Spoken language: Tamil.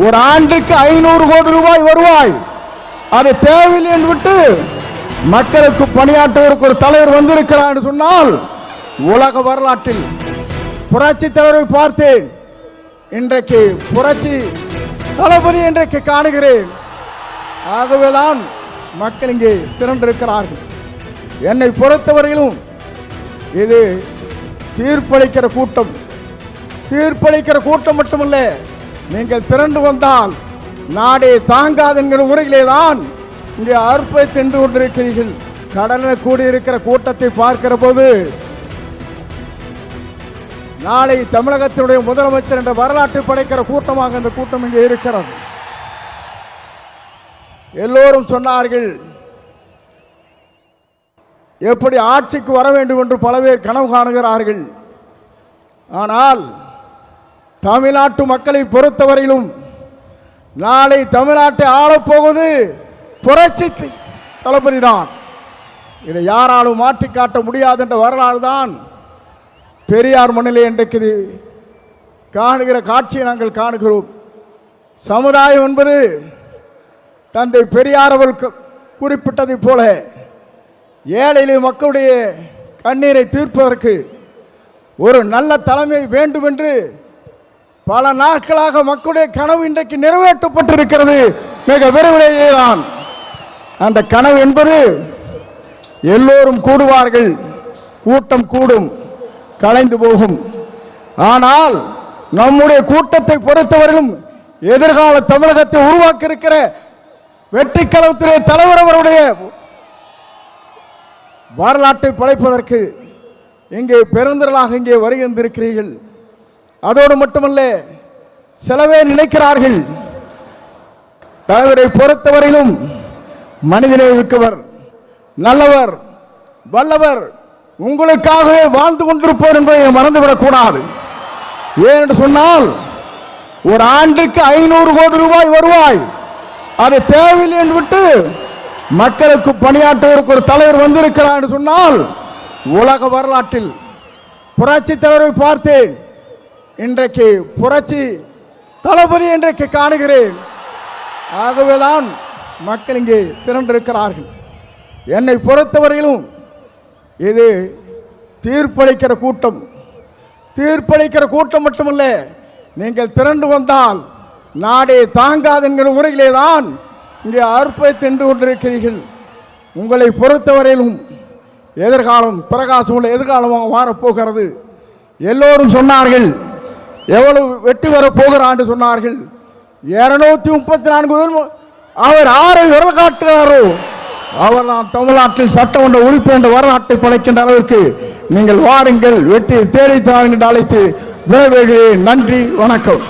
ஒரு ஆண்டுக்கு 500 கோடி ரூபாய் வருவாய், அது தேவையில்லை என்று விட்டு மக்களுக்கு பணியாற்றுவதற்கு ஒரு தலைவர் வந்திருக்கிறார் என்று சொன்னால் உலக வரலாற்றில் புரட்சி தலைவரை பார்த்தேன். இன்றைக்கு புரட்சி தளபதி இன்றைக்கு காணுகிறேன். ஆகவேதான் மக்கள் இங்கே திரண்டிருக்கிறார்கள். என்னை பொறுத்தவரையிலும் இது தீர்ப்பளிக்கிற கூட்டம். தீர்ப்பளிக்கிற கூட்டம் மட்டுமல்ல, நீங்கள் திரண்டு வந்தால் நாடே தாங்காது என்கிற முறையிலே தான் இங்கே அற்பை தின்று கொண்டிருக்கிறீர்கள். கடலில் கூடியிருக்கிற கூட்டத்தை பார்க்கிற போது நாளை தமிழகத்தினுடைய முதலமைச்சர் என்ற வரலாற்றை படைக்கிற கூட்டமாக இந்த கூட்டம் இங்கே இருக்கிறது. எல்லோரும் சொன்னார்கள், எப்படி ஆட்சிக்கு வர வேண்டும் என்று பல பேர் கனவு காணுகிறார்கள். ஆனால் தமிழ்நாட்டு மக்களை பொறுத்தவரையிலும் நாளை தமிழ்நாட்டை ஆளப்போவது புரட்சி தளபதி தான். இதை யாராலும் மாற்றி காட்ட முடியாது என்ற வரலாறு தான் பெரியார் மண்ணிலே இன்றைக்கு காணுகிற காட்சியை நாங்கள் காணுகிறோம். சமுதாயம் என்பது தந்தை பெரியார் அவர்கள் குறிப்பிட்டதை போல ஏழை மக்களுடைய கண்ணீரை தீர்ப்பதற்கு ஒரு நல்ல தலைமை வேண்டும் என்று பல நாட்களாக மக்களுடைய கனவு இன்றைக்கு நிறைவேற்றப்பட்டிருக்கிறது. மிக விரைவிலேயே தான் அந்த கனவு என்பது எல்லோரும் கூடுவார்கள், கூட்டம் கூடும், கலைந்து போகும். ஆனால் நம்முடைய கூட்டத்தை பொறுத்தவரையிலும் எதிர்கால தமிழகத்தை உருவாக்கி இருக்கிற வெற்றி கழகத்திலே தலைவர் அவருடைய வரலாற்றை படைப்பதற்கு இங்கே பெருந்திரளாக இங்கே வருகின்றிருக்கிறீர்கள். அதோடு மட்டுமல்ல, சிலவே நினைக்கிறார்கள் தலைவரை பொறுத்தவரையிலும் மனிதனை மிக்கவர், நல்லவர், வல்லவர், உங்களுக்காகவே வாழ்ந்து கொண்டிருப்போர் என்பதை மறந்துவிடக் கூடாது. ஏனென்று சொன்னால் ஒரு ஆண்டுக்கு 500 கோடி ரூபாய் வருவாய், அது தேவையில்லை என்று விட்டு மக்களுக்கு பணியாற்றுவதற்கு ஒரு தலைவர் வந்திருக்கிறார் என்று சொன்னால் உலக வரலாற்றில் புரட்சி தலைவரை பார்த்தேன். இன்றைக்கு புரட்சி தளபதி இன்றைக்கு காணுகிறேன். ஆகவேதான் மக்கள் இங்கே திரண்டிருக்கிறார்கள். என்னை பொறுத்தவரையிலும் இது தீர்ப்பளிக்கிற கூட்டம். தீர்ப்பளிக்கிற கூட்டம் மட்டுமல்ல, நீங்கள் திரண்டு வந்தால் நாடே தாங்காது என்கிற முறையிலே தான் இங்கே அற்பை தின்று கொண்டிருக்கிறீர்கள். உங்களை பொறுத்தவரையிலும் எதிர்காலம் பிரகாசம் உள்ள எதிர்காலமாக மாறப்போகிறது. எல்லோரும் சொன்னார்கள், எவ்வளவு வெற்றி வரப் போகிறான்னு சொன்னார்கள். 234 அவர் ஆரை விரல் காட்டுகிறாரோ அவர் தான் தமிழ்நாட்டில் சட்டமன்ற உறுப்பு என்ற வரலாற்றை படைக்கின்ற அளவிற்கு நீங்கள் வாருங்கள், வெற்றி தேடி தாருங்கள் அழைத்து விடைபெறுகிறேன். நன்றி, வணக்கம்.